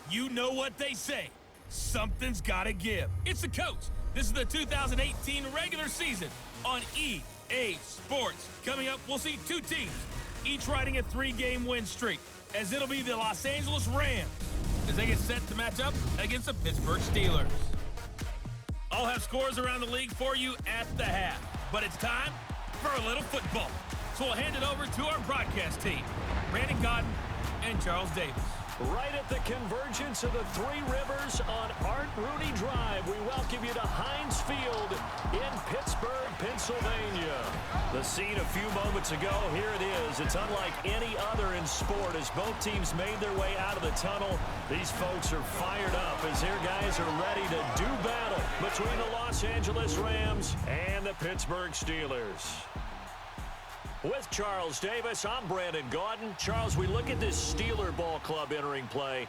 You know what they say. Something's gotta give. It's the coach. This is the 2018 regular season on EA Sports. Coming up, we'll see two teams, each riding a 3-game win streak, as it'll be the Los Angeles Rams as they get set to match up against the Pittsburgh Steelers. I'll have scores around the league for you at the half, but it's time for a little football. So we'll hand it over to our broadcast team, Brandon Godden and Charles Davis. Right at the convergence of the Three Rivers on Art Rooney Drive, we welcome you to Heinz Field in Pittsburgh, Pennsylvania. The scene a few moments ago, here it is. It's unlike any other in sport as both teams made their way out of the tunnel. These folks are fired up as their guys are ready to do battle between the Los Angeles Rams and the Pittsburgh Steelers. With Charles Davis, I'm Brandon Gaudin. Charles, we look at this Steeler ball club entering play.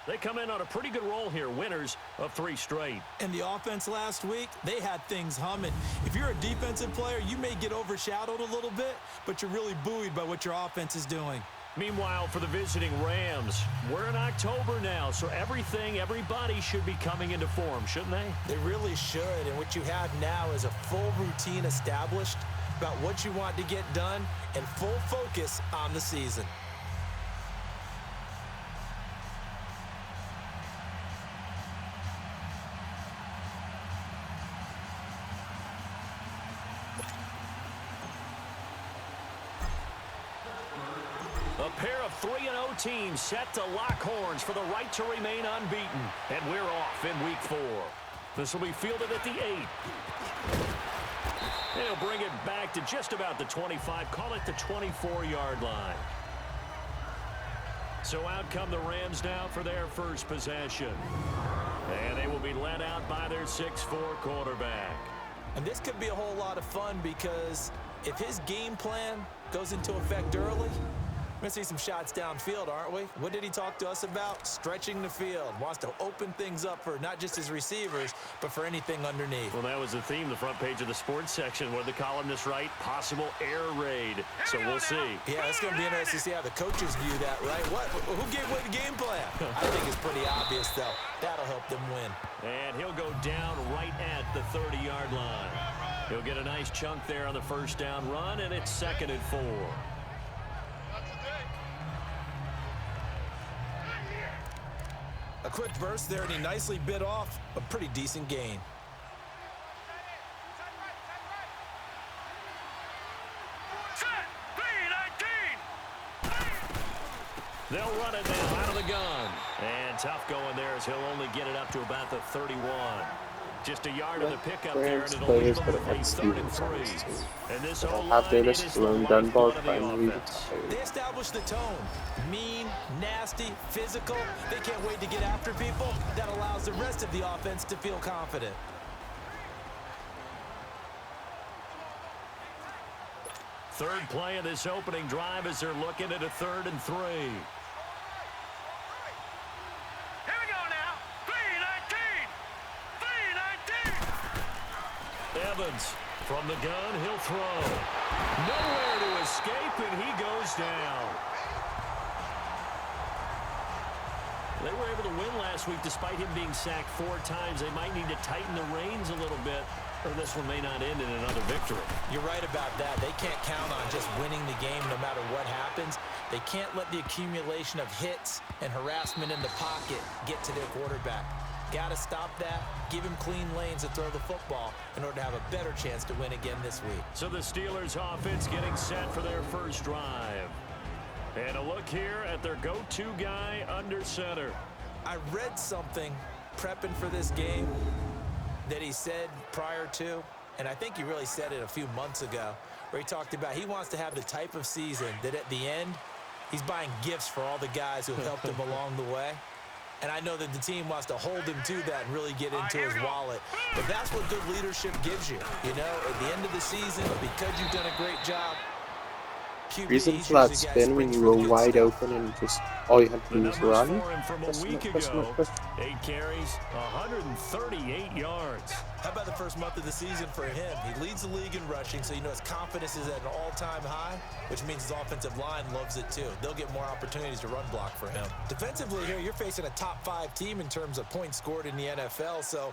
They come in on a pretty good roll here, winners of 3 straight. And the offense last week, they had things humming. If you're a defensive player, you may get overshadowed a little bit, but you're really buoyed by what your offense is doing. Meanwhile, for the visiting Rams, we're in October now, so everybody should be coming into form, shouldn't they? They really should, and what you have now is a full routine established about what you want to get done and full focus on the season. A pair of 3-0 teams set to lock horns for the right to remain unbeaten. And we're off in week 4. This will be fielded at the 8. They'll bring it back to just about the 25, call it the 24-yard line. So out come the Rams now for their first possession. And they will be led out by their 6'4 quarterback. And this could be a whole lot of fun because if his game plan goes into effect early, we're going to see some shots downfield, aren't we? What did he talk to us about? Stretching the field. Wants to open things up for not just his receivers, but for anything underneath. Well, that was the theme, the front page of the sports section. What did the columnists write? Possible air raid. So we'll see. Yeah, it's going to be interesting to see how the coaches view that, right? Who gave away the game plan? I think it's pretty obvious, though. That'll help them win. And he'll go down right at the 30-yard line. He'll get a nice chunk there on the first down run, and it's 2nd and 4. A quick burst there, and he nicely bit off a pretty decent gain. They'll run it now out of the gun. And tough going there as he'll only get it up to about the 31. Just a yard of the pickup there, and it'll leave them with a 3rd and 3. And this whole line, it is the lifeblood of the offense. They established the tone. Mean, nasty, physical. They can't wait to get after people. That allows the rest of the offense to feel confident. Third play of this opening drive as they're looking at a 3rd and 3. Evans from the gun, he'll throw. Nowhere to escape, and he goes down. They were able to win last week despite him being sacked 4 times. They might need to tighten the reins a little bit, or this one may not end in another victory. You're right about that. They can't count on just winning the game no matter what happens. They can't let the accumulation of hits and harassment in the pocket get to their quarterback. Got to stop that, give him clean lanes to throw the football in order to have a better chance to win again this week. So the Steelers offense getting set for their first drive. And a look here at their go-to guy under center. I read something prepping for this game that he said prior to, and I think he really said it a few months ago, where he talked about he wants to have the type of season that at the end, he's buying gifts for all the guys who have helped him along the way. And I know that the team wants to hold him to that and really get into his wallet. But that's what good leadership gives you. You know, at the end of the season, because you've done a great job, reason for that spin when you were wide open and just all you had to do was run? From a week ago, 8 carries, 138 yards. How about the first month of the season for him? He leads the league in rushing, so you know his confidence is at an all-time high, which means his offensive line loves it too. They'll get more opportunities to run block for him. Defensively here, you're facing a top-5 team in terms of points scored in the NFL, so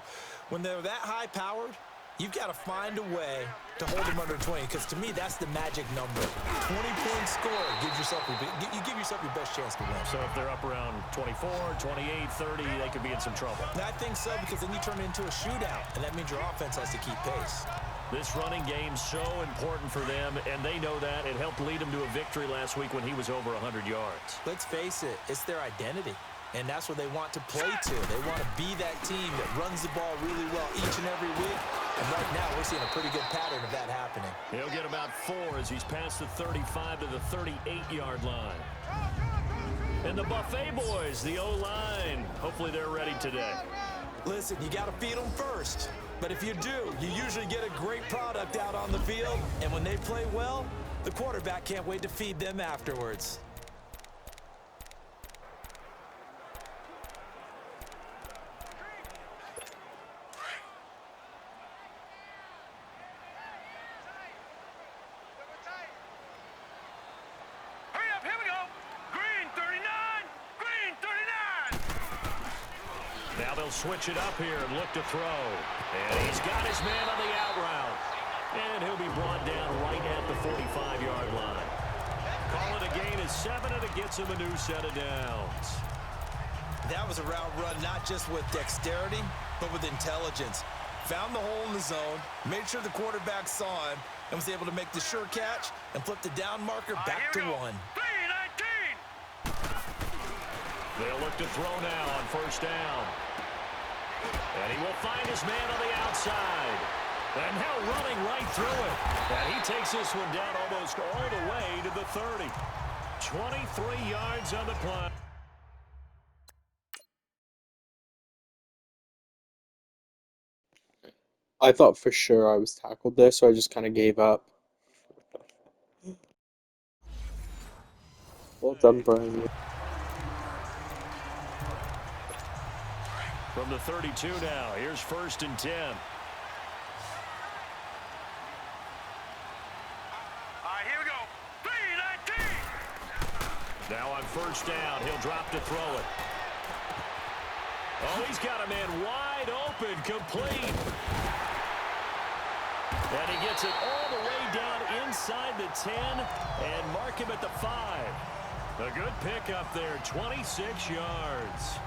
when they're that high-powered, you've got to find a way to hold them under 20, because to me, that's the magic number. 20-point score gives yourself you give yourself your best chance to win. So if they're up around 24, 28, 30, they could be in some trouble. I think so, because then you turn it into a shootout, and that means your offense has to keep pace. This running game's so important for them, and they know that. It helped lead them to a victory last week when he was over 100 yards. Let's face it, it's their identity. And that's what they want to play to. They want to be that team that runs the ball really well each and every week. And right now, we're seeing a pretty good pattern of that happening. He'll get about 4 as he's past the 35 to the 38-yard line. And the Buffet boys, the O-line, hopefully they're ready today. Listen, you got to feed them first. But if you do, you usually get a great product out on the field. And when they play well, the quarterback can't wait to feed them afterwards. Now they'll switch it up here and look to throw. And he's got his man on the out route. And he'll be brought down right at the 45-yard line. Call it a gain of 7, and it gets him a new set of downs. That was a route run not just with dexterity, but with intelligence. Found the hole in the zone, made sure the quarterback saw him, and was able to make the sure catch and flip the down marker back to 1. They'll look to throw now on first down. And he will find his man on the outside. And now running right through it. And he takes this one down almost all the way to the 30. 23 yards on the play. I thought for sure I was tackled there, so I just kind of gave up. Well done, Brian. From the 32 now, here's 1st and 10. Here we go. 3-19. Now on first down, he'll drop to throw it. Oh, he's got a man wide open, complete. And he gets it all the way down inside the 10 and mark him at the 5. A good pickup there, 26 yards.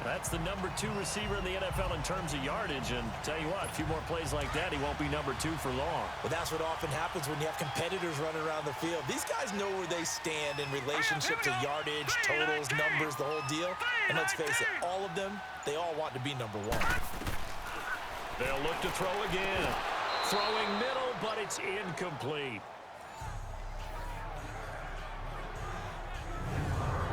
That's the number 2 receiver in the NFL in terms of yardage. And tell you what, a few more plays like that, he won't be number 2 for long. Well, that's what often happens when you have competitors running around the field. These guys know where they stand in relationship to yardage, totals, numbers, the whole deal. And let's face it, all of them, they all want to be number 1. They'll look to throw again. Throwing middle, but it's incomplete.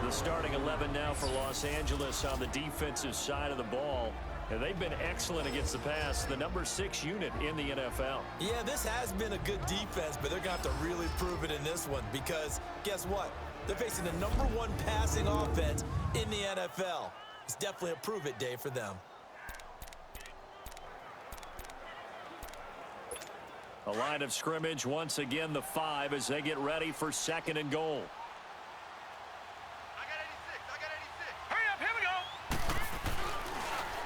The starting 11 now for Los Angeles on the defensive side of the ball. And they've been excellent against the pass, the number 6 unit in the NFL. Yeah, this has been a good defense, but they're going to have to really prove it in this one because guess what? They're facing the number 1 passing offense in the NFL. It's definitely a prove-it day for them. A line of scrimmage, once again the 5 as they get ready for 2nd and goal.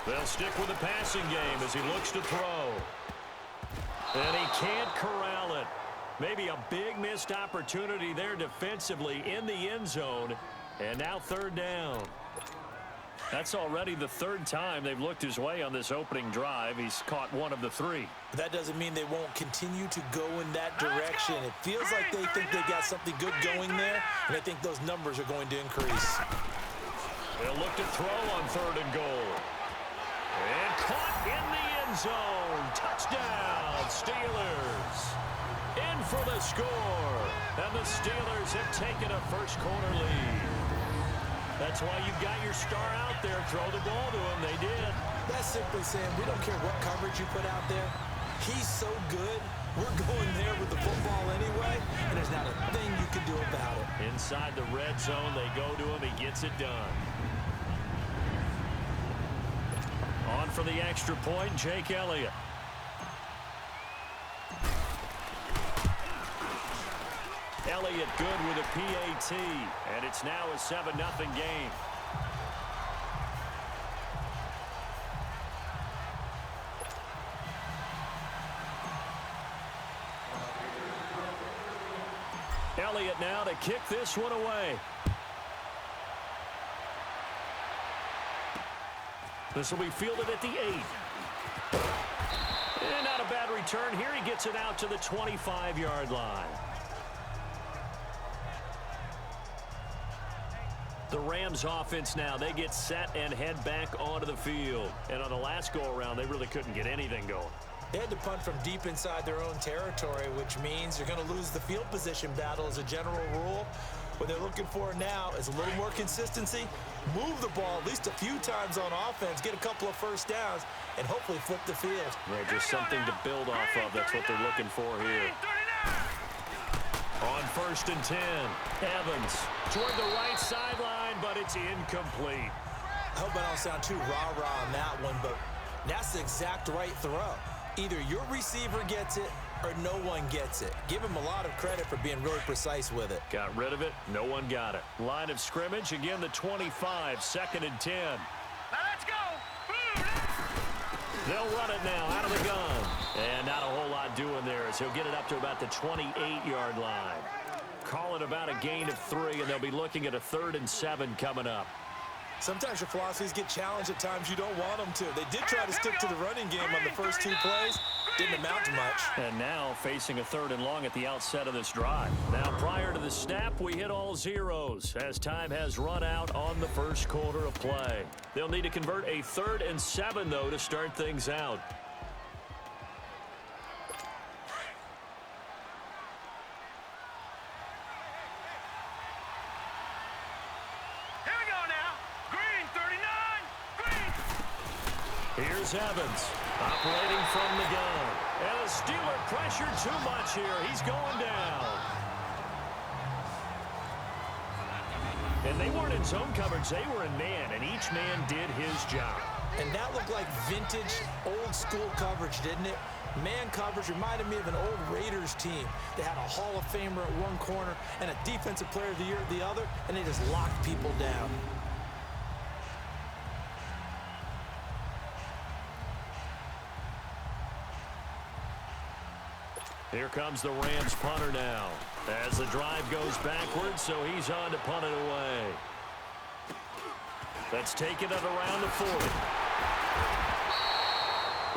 They'll stick with the passing game as he looks to throw. And he can't corral it. Maybe a big missed opportunity there defensively in the end zone. And now 3rd down. That's already the 3rd time they've looked his way on this opening drive. He's caught 1 of the 3. But that doesn't mean they won't continue to go in that direction. It feels like they think they got something good going there, and I think those numbers are going to increase. They'll look to throw on 3rd and goal. And caught in the end zone. Touchdown, Steelers. in for the score. And the Steelers have taken a first-quarter lead. That's why you've got your star out there. Throw the ball to him. They did. That's simply saying we don't care what coverage you put out there. He's so good. We're going there with the football anyway, and there's not a thing you can do about it. Inside the red zone, they go to him. He gets it done. On for the extra point, Jake Elliott. Elliott good with a PAT, and it's now a 7-0 game. Elliott now to kick this one away. This will be fielded at the 8. And not a bad return here. He gets it out to the 25-yard line. The Rams offense now, they get set and head back onto the field. And on the last go-around, they really couldn't get anything going. They had to punt from deep inside their own territory, which means you're going to lose the field position battle as a general rule. What they're looking for now is a little more consistency, move the ball at least a few times on offense, get a couple of first downs, and hopefully flip the field. Right, just something to build off of. That's what they're looking for here. On 1st and 10, Evans toward the right sideline, but it's incomplete. I hope I don't sound too rah-rah on that one, but that's the exact right throw. Either your receiver gets it or no one gets it. Give him a lot of credit for being really precise with it. Got rid of it. No one got it. Line of scrimmage, again the 25, 2nd and 10. Now let's go. They'll run it now out of the gun. And not a whole lot doing there as he'll get it up to about the 28-yard line. Call it about a gain of 3, and they'll be looking at a 3rd and 7 coming up. Sometimes your philosophies get challenged at times you don't want them to. They did try to stick to the running game on the first 2 plays. Didn't amount to much. And now facing a 3rd and long at the outset of this drive. Now prior to the snap, we hit all zeros as time has run out on the first quarter of play. They'll need to convert a 3rd and 7, though, to start things out. Here's Evans, operating from the gun. And the Steeler pressure too much here. He's going down. And they weren't in zone coverage. They were in man, and each man did his job. And that looked like vintage, old-school coverage, didn't it? Man coverage reminded me of an old Raiders team. They had a Hall of Famer at one corner and a Defensive Player of the Year at the other, and they just locked people down. Here comes the Rams punter now. As the drive goes backwards, so he's on to punt it away. Let's take it at around the 40.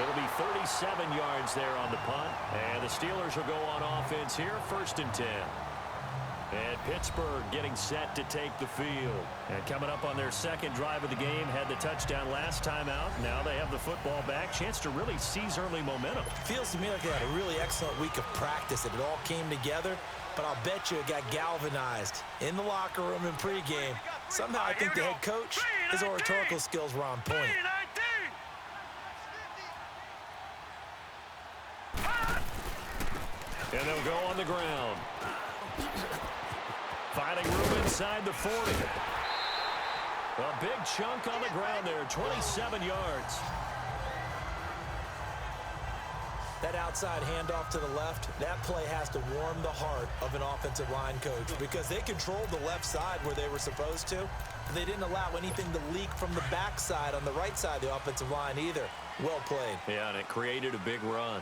It'll be 37 yards there on the punt. And the Steelers will go on offense here, 1st and 10. And Pittsburgh getting set to take the field. And coming up on their 2nd drive of the game, had the touchdown last time out. Now they have the football back. Chance to really seize early momentum. Feels to me like they had a really excellent week of practice. It all came together, but I'll bet you it got galvanized in the locker room in pregame. Somehow I think the head coach, his oratorical skills were on point. And they'll go on the ground. Finding room inside the 40. A big chunk on the ground there, 27 yards. That outside handoff to the left, that play has to warm the heart of an offensive line coach because they controlled the left side where they were supposed to. They didn't allow anything to leak from the backside on the right side of the offensive line either. Well played. Yeah, and it created a big run.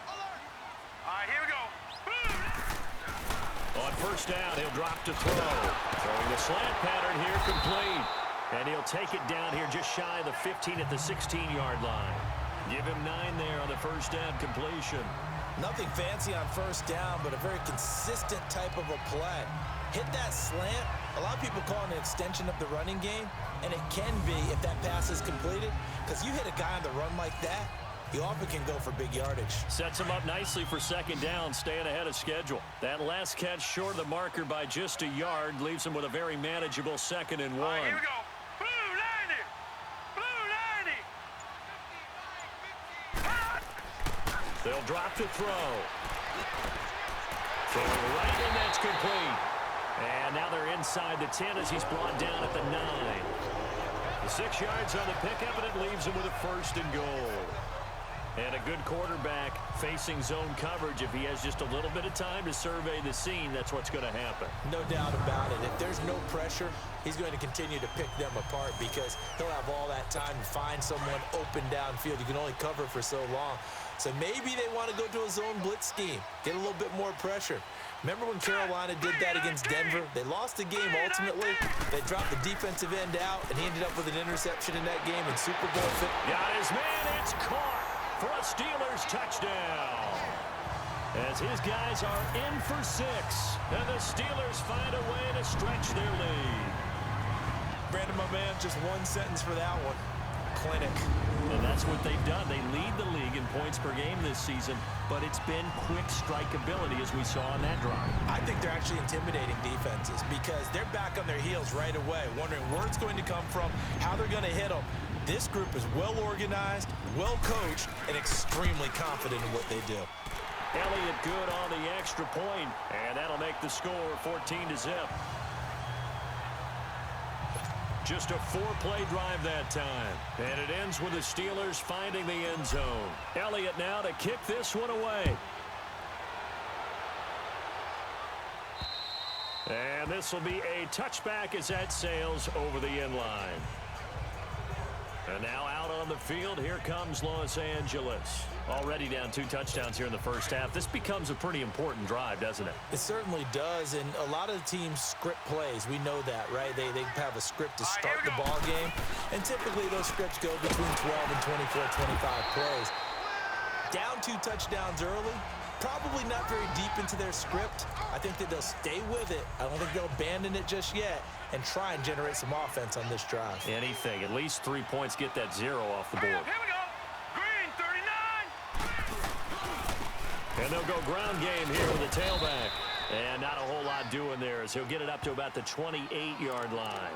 All right, here we go. On 1st down, he'll drop to throw. Throwing the slant pattern here complete. And he'll take it down here just shy of the 15 at the 16-yard line. Give him 9 there on the 1st down completion. Nothing fancy on 1st down, but a very consistent type of a play. Hit that slant. A lot of people call it an extension of the running game, and it can be if that pass is completed, because you hit a guy on the run like that, he often can go for big yardage. Sets him up nicely for second down, staying ahead of schedule. That last catch short of the marker by just a yard leaves him with a very manageable 2nd and 1. All right, here we go. Blue 90. Blue 90. They'll drop to throw. Throwing right, and that's complete. And now they're inside the 10 as he's brought down at the 9. The 6 yards on the pickup, and it leaves him with a 1st and goal. And a good quarterback facing zone coverage. If he has just a little bit of time to survey the scene, that's what's going to happen. No doubt about it. If there's no pressure, he's going to continue to pick them apart because he'll have all that time to find someone open downfield. You can only cover for so long. So maybe they want to go to a zone blitz scheme, get a little bit more pressure. Remember when Carolina did that against Denver? They lost the game ultimately. They dropped the defensive end out, and he ended up with an interception in that game in Super Bowl 50. Got his man. It's caught for a Steelers touchdown. As his guys are in for 6, and the Steelers find a way to stretch their lead. Brandon, my man, just one sentence for that one. Clinic. And that's what they've done. They lead the league in points per game this season, but it's been quick strike ability as we saw on that drive. I think they're actually intimidating defenses because they're back on their heels right away, wondering where it's going to come from, how they're going to hit them. This group is well organized, well coached, and extremely confident in what they do. Elliott good on the extra point, and that'll make the score 14-0. Just a 4-play drive that time. And it ends with the Steelers finding the end zone. Elliott now to kick this one away. And this will be a touchback as that sails over the end line. And now out on the field, here comes Los Angeles. Already down 2 touchdowns here in the first half. This becomes a pretty important drive, doesn't it? It certainly does, and a lot of the teams script plays. We know that, right? They have a script to start the ball game, and typically those scripts go between 12 and 24, 25 plays. Down 2 touchdowns early, probably not very deep into their script. I think that they'll stay with it. I don't think they'll abandon it just yet and try and generate some offense on this drive. Anything. At least 3 points, get that 0 off the board. Here we go. Green 39. And they'll go ground game here with the tailback. And not a whole lot doing there as he'll get it up to about the 28-yard line.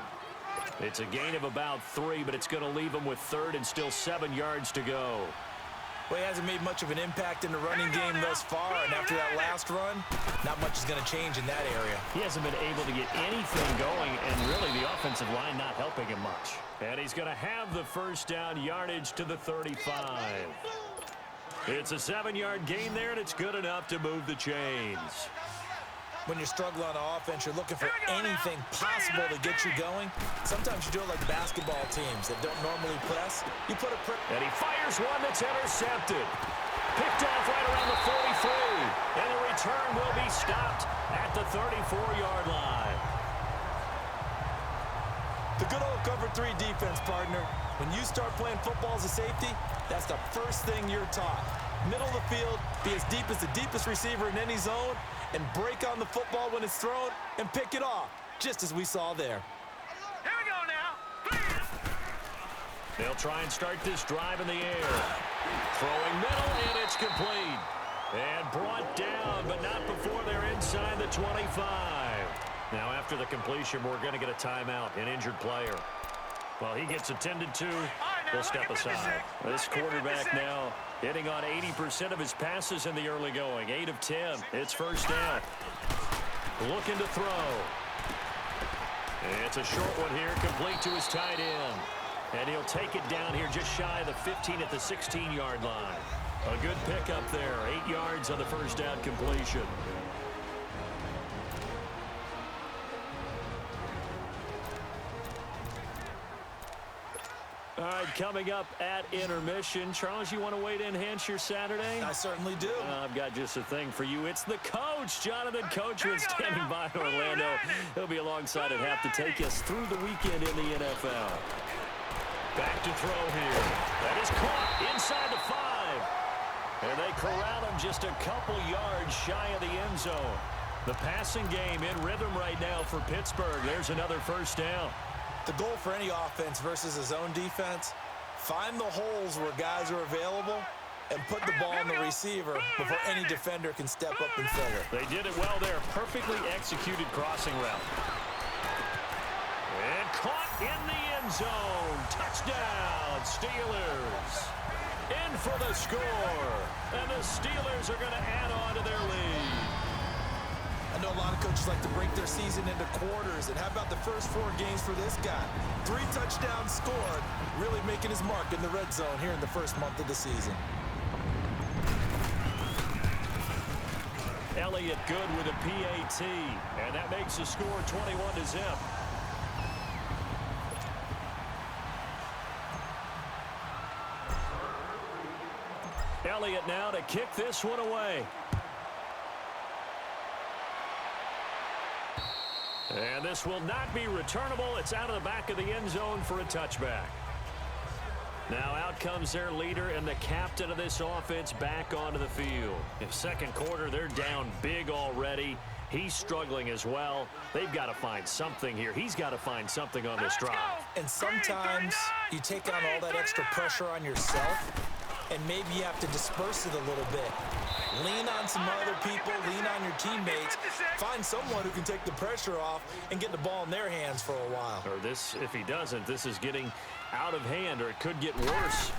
It's a gain of about 3, but it's going to leave him with 3rd and still 7 yards to go. Well, he hasn't made much of an impact in the running game thus far, and after that last run, not much is going to change in that area. He hasn't been able to get anything going, and really the offensive line not helping him much. And he's going to have the first down, yardage to the 35. It's a 7-yard gain there, and it's good enough to move the chains. When you're struggling on offense, you're looking for anything possible to get you going. Sometimes you do it like basketball teams that don't normally press. You put a and he fires one that's intercepted. Picked off right around the 43. And the return will be stopped at the 34-yard line. The good old cover 3 defense, partner. When you start playing football as a safety, that's the first thing you're taught. Middle of the field, be as deep as the deepest receiver in any zone, and break on the football when it's thrown and pick it off, just as we saw there. Here we go now. They'll try and start this drive in the air. Throwing middle, and it's complete. And brought down, but not before they're inside the 25. Now, after the completion, we're going to get a timeout, an injured player. Well, he gets attended to. We'll step aside. This quarterback now hitting on 80% of his passes in the early going. 8 of 10. It's first down. Looking to throw. It's a short one here, complete to his tight end. And he'll take it down here just shy of the 15 at the 16-yard line. A good pickup there. 8 yards on the first down completion. All right, coming up at intermission. Charles, you want to wait to enhance your Saturday? I certainly do. I've got just a thing for you. It's the coach, Jonathan Coachman, standing by in Orlando. He'll be alongside at half to take us through the weekend in the NFL. Back to throw here. That is caught inside the 5. And they corral him just a couple yards shy of the end zone. The passing game in rhythm right now for Pittsburgh. There's another first down. The goal for any offense versus a zone defense, find the holes where guys are available and put the ball on the receiver before any defender can step up and fill it. They did it well there. Perfectly executed crossing route. And caught in the end zone. Touchdown, Steelers. In for the score. And the Steelers are going to add on to their lead. I know a lot of coaches like to break their season into quarters. And how about the first 4 games for this guy? 3 touchdowns scored, really making his mark in the red zone here in the first month of the season. Elliott good with a PAT. And that makes the score 21-0. Elliott now to kick this one away. And this will not be returnable. It's out of the back of the end zone for a touchback. Now out comes their leader and the captain of this offense back onto the field. In second quarter, they're down big already. He's struggling as well. They've got to find something here. He's got to find something on this drive. And sometimes you take on all that extra pressure on yourself, and maybe you have to disperse it a little bit. Lean on some other people, lean on your teammates. Find someone who can take the pressure off and get the ball in their hands for a while. Or this, if he doesn't, this is getting out of hand, or it could get worse.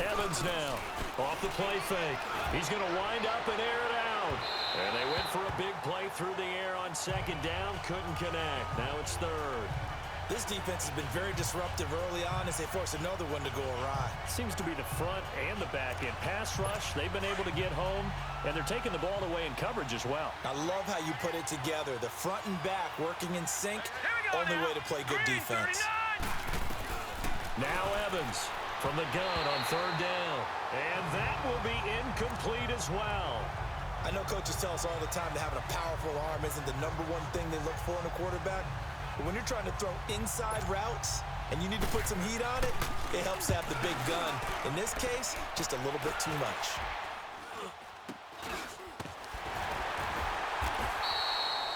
Evans now, off the play fake. He's going to wind up and air it out. And they went for a big play through the air on second down. Couldn't connect. Now it's third. This defense has been very disruptive early on as they force another one to go awry. Seems to be the front and the back end. Pass rush, they've been able to get home, and they're taking the ball away in coverage as well. I love how you put it together. The front and back working in sync, only way to play good defense. Now Evans from the gun on third down. And that will be incomplete as well. I know coaches tell us all the time that having a powerful arm isn't the #1 thing they look for in a quarterback. But when you're trying to throw inside routes and you need to put some heat on it, it helps to have the big gun. In this case, just a little bit too much.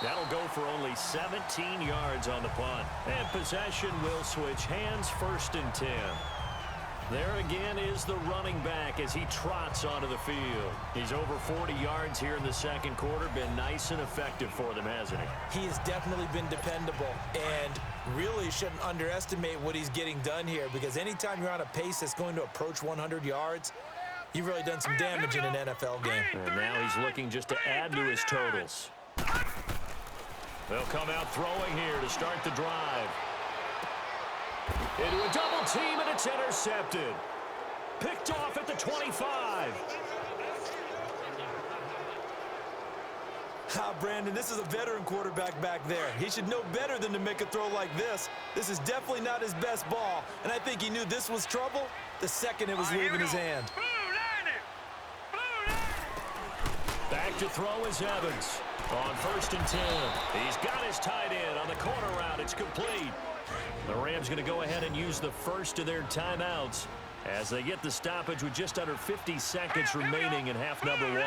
That'll go for only 17 yards on the punt. And possession will switch hands, 1st and 10. There again is the running back as he trots onto the field. He's over 40 yards here in the second quarter. Been nice and effective for them, hasn't he? He has definitely been dependable, and really shouldn't underestimate what he's getting done here, because anytime you're on a pace that's going to approach 100 yards, you've really done some damage in an NFL game. And now he's looking just to add to his totals. They'll come out throwing here to start the drive. Into a double team, and it's intercepted. Picked off at the 25. Brandon, this is a veteran quarterback back there. He should know better than to make a throw like this. This is definitely not his best ball, and I think he knew this was trouble the second it was leaving his hand. Back to throw is Evans. On 1st and 10. He's got his tight end on the corner route. It's complete. The Rams going to go ahead and use the first of their timeouts as they get the stoppage with just under 50 seconds remaining in half number 1.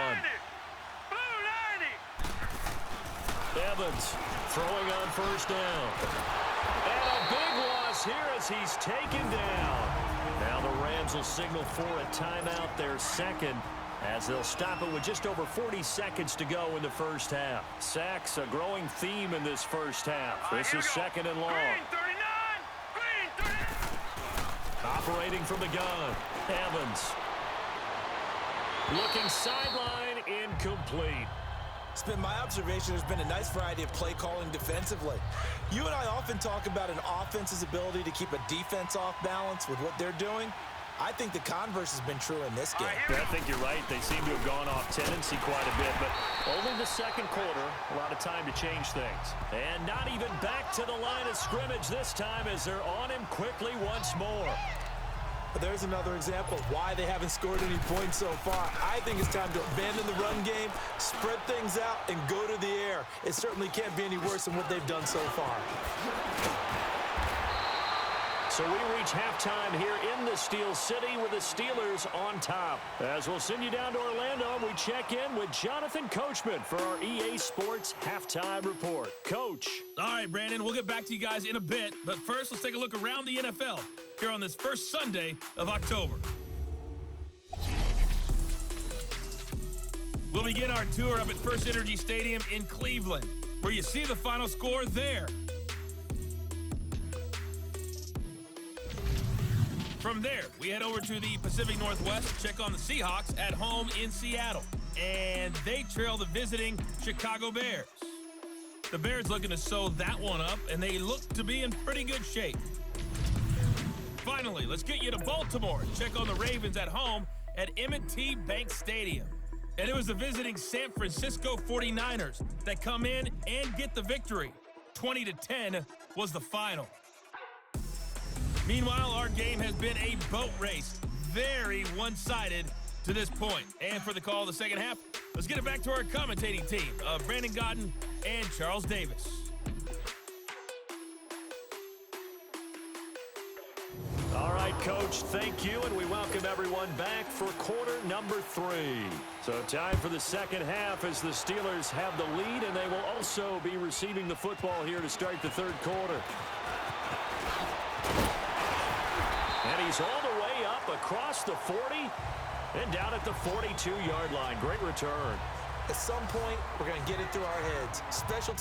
Evans throwing on 1st down. And a big loss here as he's taken down. Now the Rams will signal for a timeout, their second, as they'll stop it with just over 40 seconds to go in the first half. Sacks, a growing theme in this first half. This is 2nd and long. Operating from the gun, Evans. Looking sideline, incomplete. It's been my observation there's been a nice variety of play calling defensively. You and I often talk about an offense's ability to keep a defense off balance with what they're doing. I think the converse has been true in this game. I think you're right. They seem to have gone off tendency quite a bit, but only the second quarter, a lot of time to change things. And not even back to the line of scrimmage this time as they're on him quickly once more. But there's another example of why they haven't scored any points so far. I think it's time to abandon the run game, spread things out, and go to the air. It certainly can't be any worse than what they've done so far. So we reach halftime here in the Steel City with the Steelers on top. As we'll send you down to Orlando, we check in with Jonathan Coachman for our EA Sports Halftime Report. Coach. All right, Brandon, we'll get back to you guys in a bit. But first, let's take a look around the NFL here on this first Sunday of October. We'll begin our tour up at First Energy Stadium in Cleveland, where you see the final score there. From there, we head over to the Pacific Northwest to check on the Seahawks at home in Seattle. And they trail the visiting Chicago Bears. The Bears looking to sew that one up, and they look to be in pretty good shape. Finally, let's get you to Baltimore and check on the Ravens at home at M&T Bank Stadium. And it was the visiting San Francisco 49ers that come in and get the victory. 20-10 was the final. Meanwhile, our game has been a boat race, very one-sided to this point. And for the call of the second half, let's get it back to our commentating team of Brandon Godden and Charles Davis. All right, Coach, thank you, and we welcome everyone back for quarter number 3. So time for the second half as the Steelers have the lead, and they will also be receiving the football here to start the third quarter. And he's all the way up across the 40 and down at the 42-yard line. Great return. At some point, we're going to get it through our heads. Special